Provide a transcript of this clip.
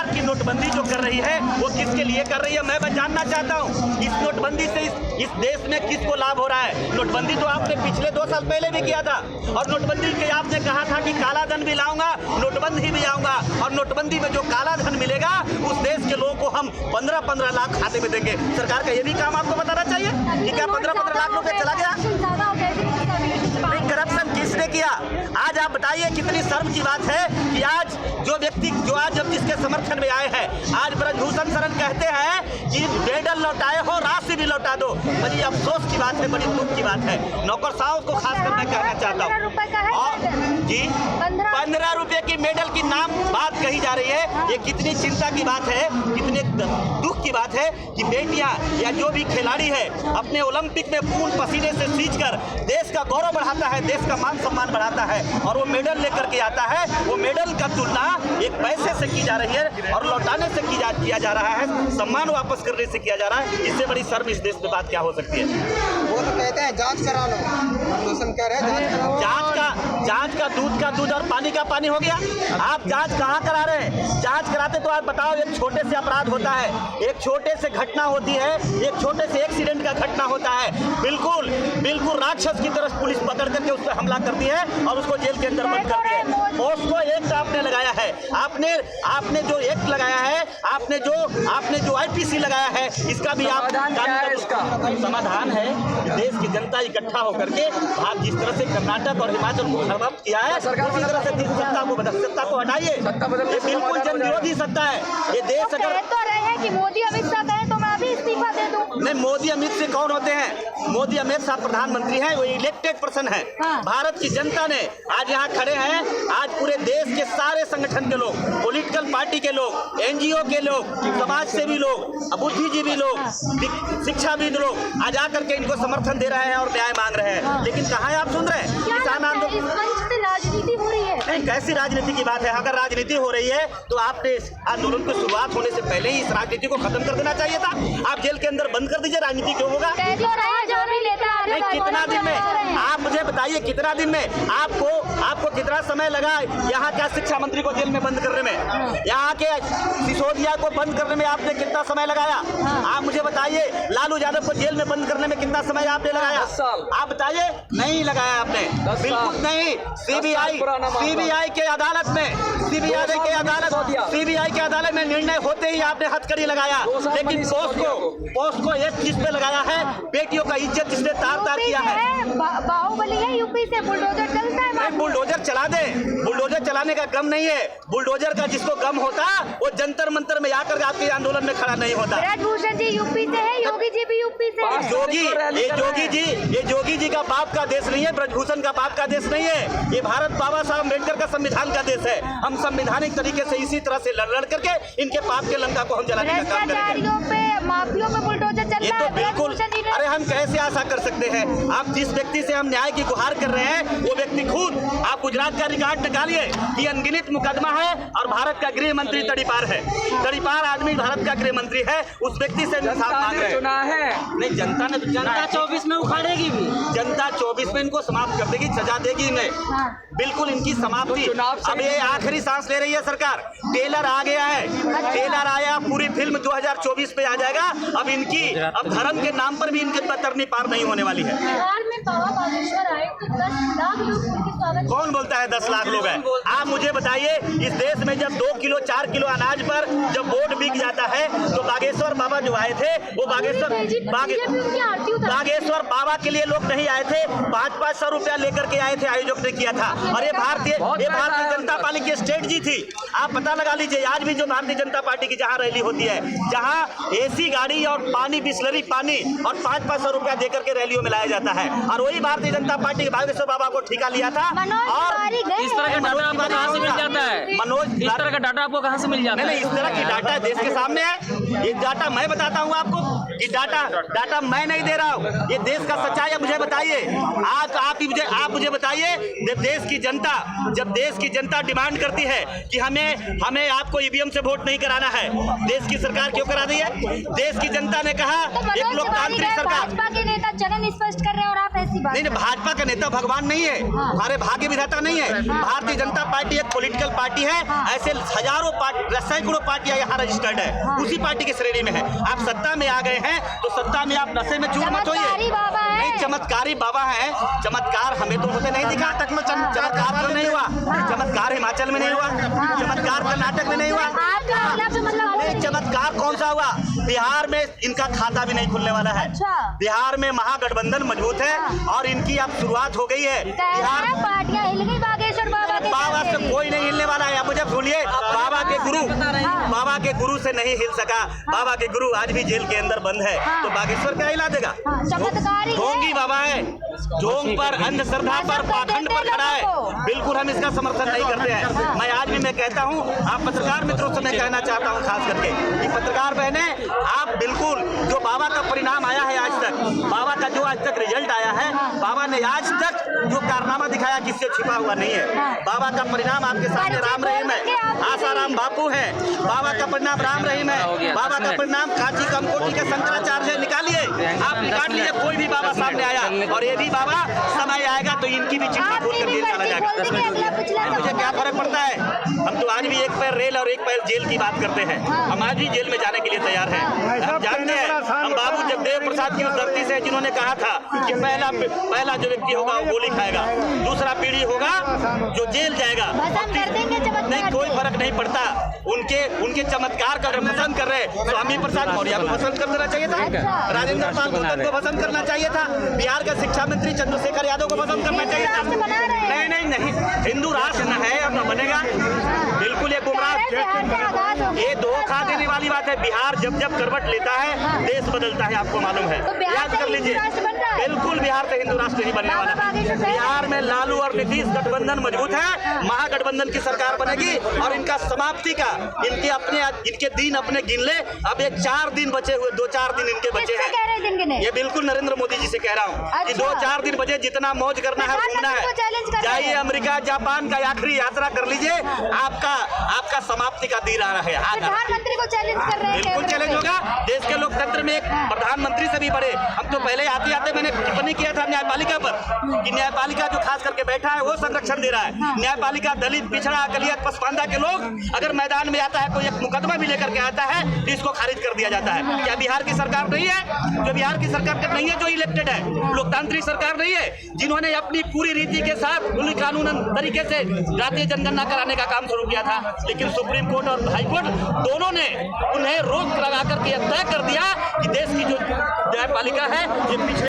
की नोटबंदी जो कर रही है वो किसके लिए कर रही है, मैं बस जानना चाहता हूँ। इस नोटबंदी से इस देश में किसको लाभ हो रहा है? नोटबंदी तो आपने पिछले 2 साल पहले भी किया था और नोटबंदी के आपने कहा था कि काला धन भी लाऊंगा, नोटबंदी भी आऊंगा और नोटबंदी में जो काला धन मिलेगा उस देश के लोगों को हम 15-15 लाख खाते में देंगे। सरकार का ये भी काम आपको बताना चाहिए कि क्या 15-15 लाख रुपए चला गया? करप्शन किसने किया? आज आप बताइए कितनी शर्म की बात है कि आज जो व्यक्ति जो आज जब जिसके समर्थन में आए हैं, आज ब्रजभूषण शरण कहते हैं कि मेडल लौटाए हो, राशि भी लौटा दो। बड़ी अफसोस की बात है, बड़ी दुख की बात है। नौकरशाहों को खासकर मैं कहना चाहता हूँ। और जी 15 रुपए की मेडल की नाम बात कही जा रही है। ये कितनी चिंता की बात है, कितने दुख की बात है कि बेटियां या जो भी खिलाड़ी है अपने ओलंपिक में खून पसीने से सींचकर देश का गौरव बढ़ाता है, देश का मान सम्मान बढ़ाता है और वो मेडल लेकर के आता है। वो मेडल का तुलना एक पैसे से की जा रही है और लौटाने से किया जा रहा है, सम्मान वापस करने से किया जा रहा है। इससे बड़ी शर्म इस देश में बात क्या हो सकती है? वो तो कहते हैं जांच करा लो, कह रहे हैं जांच का दूध और पानी का पानी हो गया। आप जांच कहाँ करा रहे हैं? जांच कराते तो आप बताओ, एक छोटे से अपराध होता है, एक छोटे से घटना होती है, एक छोटे से एक्सीडेंट का घटना होता है, बिल्कुल राक्षस की तरह पुलिस पकड़ करके उस पर हमला करती है और उसको जेल के अंदर बंद करती है। उसको एक्ट आपने लगाया है, आपने जो एक्ट लगाया है, आपने जो आईपीसी लगाया है, इसका भी आप समाधान है। देश की जनता इकट्ठा होकर के आप जिस तरह से कर्नाटक और हिमाचल को खत्म किया है, उसी तरह से सत्ता को हटाइए। ये बिल्कुल जन विरोधी सत्ता है। ये देश अगर तो रहे हैं कि मोदी अमित शाह कहें तो मैं अभी इस्तीफा दे दूं। नहीं, मोदी अमित शाह कौन होते हैं? मोदी अमित शाह प्रधानमंत्री हैं, वो इलेक्टेड पर्सन है। हाँ। भारत की जनता ने आज यहाँ खड़े हैं, आज पूरे देश के सारे संगठन के लोग, पॉलिटिकल पार्टी के लोग, एनजीओ के लोग, समाज सेवी लोग, बुद्धिजीवी लोग, शिक्षाविद लोग आज आकर के इनको समर्थन दे रहे हैं और न्याय मांग रहे हैं। लेकिन कहाँ है आप सुन रहे हैं? किसान आंदोलन राजनीति हो रही है। नहीं, कैसी राजनीति की बात है? अगर राजनीति हो रही है तो आपने इस आंदोलन की शुरुआत होने से पहले ही इस राजनीति को खत्म कर देना चाहिए था। आप जेल के अंदर बंद कर दीजिए, राजनीति क्यों होगा? जो भी लेता है नहीं, कितना दिन में आप मुझे बताइए, कितना दिन में आपको कितना समय लगा यहाँ क्या शिक्षा मंत्री को जेल में बंद करने में? यहाँ के सिसोदिया को बंद करने में आपने कितना समय लगाया? आप मुझे बताइए, लालू यादव को जेल में बंद करने में कितना समय आपने लगाया? आप बताइए। नहीं लगाया आपने, बिल्कुल नहीं। सीबीआई के अदालत में सीबीआई के अदालत में निर्णय होते ही आपने हथकड़ी लगाया। लेकिन पोस्ट को एक चीज पे लगाया है, बेटियों का इज्जत जिसने तार-तार किया है। बाहुबली है यूपी से, बुलडोजर चलता है। बुलडोजर चला दे, बुलडोजर चलाने का गम नहीं है। बुलडोजर का जिसको गम होता वो जंतर मंतर में आकर आपके आंदोलन में खड़ा नहीं होता। ब्रजभूषण जी यूपी से है, योगी जी भी यूपी से है। ये जोगी जी का बाप का देश नहीं है, ब्रजभूषण का बाप का देश नहीं है। ये भारत बाबा साहब अम्बेडकर का संविधान का देश है। हम संवैधानिक तरीके से इसी तरह से लड़ करके इनके पाप के लंका को हम जलाने का काम करेंगे। माफियों पे बुलडोजर चल रहा है। बिल्कुल, अरे हम कैसे आशा कर सकते हैं? आप जिस व्यक्ति से हम न्याय की गुहार कर रहे हैं वो व्यक्ति खुद, आप गुजरात का रिकॉर्ड निकालिए कि अनगिनत मुकदमा है और भारत का गृह मंत्री तड़ीपार है। तड़ीपार आदमी भारत का गृह मंत्री है, उस व्यक्ति से इंसाफ मांग रहे हैं। नहीं, जनता ने तो जनता 24 में उखाड़ेगी भी, जनता 24 में इनको समाप्त कर देगी, सजा देगी इन्हें। बिल्कुल इनकी समाप्ति। अब ये आखिरी सांस ले रही है सरकार। टेलर आ गया है, टेलर आया, पूरी फिल्म 2024 पे आ जाएगा। अब धर्म के नाम पर भी इनके तरनी पार नहीं होने वाली है। बिहार में बाबा बागेश्वर आए तो 10 लाख लोग उनके स्वागत। कौन बोलता है 10 लाख लोग हैं? आप मुझे बताइए, इस देश में जब 2 किलो 4 किलो अनाज पर जब वोट बिक जाता है तो बागेश्वर बाबा जो आए थे वो बागेश्वर बाबा के लिए लोग नहीं आए थे, 500-500 रुपया लेकर के आए थे, आयोजक ने किया था। और ये भारतीय जनता पार्टी की स्ट्रेटजी थी। आप पता लगा लीजिए, आज भी जो भारतीय जनता पार्टी की जहाँ रैली होती है, जहाँ एसी गाड़ी और पानी, बिस्लरी पानी और 500-500 रुपया देकर के रैलियों में लाया जाता है। और वही भारतीय जनता पार्टी के बागेश्वर बाबा को ठिका लिया था। और इस तरह का डाटा आपको कहाँ से मिल जाता है? इस तरह का डाटा आपको कहाँ से मिल जाता है? नहीं, इस तरह की डाटा देश के सामने है। ये डाटा मैं बताता हूँ आपको, ये डाटा मैं नहीं दे रहा हूँ, ये देश का सच्चाई है। मुझे बताइए, आज आप मुझे बताइए, जब देश की जनता डिमांड करती है कि हमें आपको ईवीएम से वोट नहीं कराना है, देश की सरकार क्यों करा रही है? देश की जनता ने कहा एक लोकतांत्रिक सरकार। भाजपा के नेता चलन स्पष्ट कर रहे हैं और आप ऐसी बात नहीं, भाजपा का नेता भगवान नहीं है, हमारे भाग्य विधाता नहीं है। भारतीय जनता पार्टी एक पॉलिटिकल पार्टी है, ऐसे हजारों सैकड़ों पार्टियां यहाँ रजिस्टर्ड है, उसी पार्टी की श्रेणी में है। आप सत्ता में आ गए हैं तो सत्ता में आप नशे में चूर मत होइए। नहीं, चमत्कारी बाबा है, चमत्कार हमें तो होते नहीं दिखा तक में। चमत्कार तो नहीं हुआ, चमत्कार हिमाचल में नहीं हुआ, चमत्कार कर्नाटक में नहीं हुआ, नहीं, चमत्कार कौन सा हुआ? बिहार में इनका खाता भी नहीं खुलने वाला है। बिहार में महागठबंधन मजबूत है और इनकी अब शुरुआत हो गई है। बिहार पार्टियां हिल गई बागेश्वर बाबा से कोई नहीं हिलने वाला है। मुझे भूलिए, बाबा के गुरु से नहीं हिल सका। बाबा के गुरु आज भी जेल के अंदर बंद है, तो बागेश्वर क्या हिला देगा? ढोंगी बाबा है, ढोंग पर, अंधश्रद्धा पर, पाखंड पर खड़ा है। बिल्कुल हम इसका समर्थन नहीं करते हैं। मैं आज भी मैं कहता हूँ, आप पत्रकार मित्रों से मैं कहना चाहता हूँ खास करके कि पत्रकार बहने, आप बिल्कुल जो बाबा का परिणाम आया है आज तक, बाबा का जो आज तक रिजल्ट आया है, बाबा ने आज तक जो कारनामा दिखाया किससे छिपा हुआ नहीं है। बाबा का परिणाम आपके सामने राम रहीम है, आसाराम बापू है। बाबा का परिणाम राम रहीम है, बाबा का परिणाम कांची कमकोटी के शंकराचार्य है। निकालिए, आप निकाल लीजिए कोई भी बाबा सामने आया, और ये भी बाबा समय आएगा तो इनकी भी चिट्ठी खोल कर जेल डाला जाएगा। मुझे क्या फर्क पड़ता है? हम तो आज भी एक पैर रेल और एक पैर जेल की बात करते हैं। हम आज भी जेल में जाने के लिए तैयार हैं। हम जानते हैं, हम बाबू जगदेव प्रसाद की उस धरती से जिन्होंने कहा था कि पहला जो व्यक्ति होगा वो गोली खाएगा, दूसरा पीढ़ी होगा जो जेल जाएगा। नहीं, कोई फर्क नहीं पड़ता। उनके चमत्कार का अगर पसंद कर रहे स्वामी प्रसाद मौर्य को पसंद कर देना चाहिए था, राजेंद्र पाल गौतम को पसंद करना चाहिए था, बिहार का शिक्षा मंत्री चंद्रशेखर यादव को पसंद करना चाहिए था। नहीं, हिंदू राष्ट्र न है और न बनेगा। बिल्कुल ये गुमराह, ये धोखा देने वाली बात है। बिहार जब जब करवट लेता है देश बदलता है, आपको मालूम है, याद कर लीजिए। बिल्कुल बिहार से हिंदू राष्ट्र नहीं बनने वाला। बिहार में लालू और नीतीश गठबंधन मजबूत है, महागठबंधन की सरकार बनेगी और इनका समाप्ति का इनके दिन अपने गिन ले। अब एक 4 दिन बचे हुए, 2-4 दिन इनके बचे हैं। ये बिल्कुल नरेंद्र मोदी जी से कह रहा हूँ कि 2-4 दिन बचे, जितना मौज करना है घूमना है, जाइए अमेरिका जापान का आखिरी यात्रा कर लीजिए। आपका समाप्ति का दिन आ रहा है। प्रधानमंत्री को चैलेंज कर रहे हैं। बिल्कुल चैलेंज होगा। देश के लोकतंत्र में एक प्रधानमंत्री से भी बड़े, हम तो पहले आते मैंने टिप्पणी किया था न्यायपालिका पर कि न्यायपालिका जो खास करके बैठा है वो संरक्षण दे रहा है। न्यायपालिका दलित, पिछड़ा, अकलियत, पसमानदा के लोग अगर मैदान में आता है, कोई एक मुकदमा भी लेकर के आता है तो इसको खारिज कर दिया जाता है। क्या बिहार की सरकार नहीं है? जो बिहार की सरकार नहीं है, जो इलेक्टेड है, लोकतांत्रिक सरकार नहीं है, जिन्होंने अपनी पूरी रीति के साथ पूरी कानूनन तरीके से जातीय जनगणना कराने का काम शुरू किया था, लेकिन सुप्रीम कोर्ट और हाई कोर्ट दोनों ने उन्हें रोक लगा करके तय कर दिया कि देश की जो न्यायपालिका है ये पिछड़े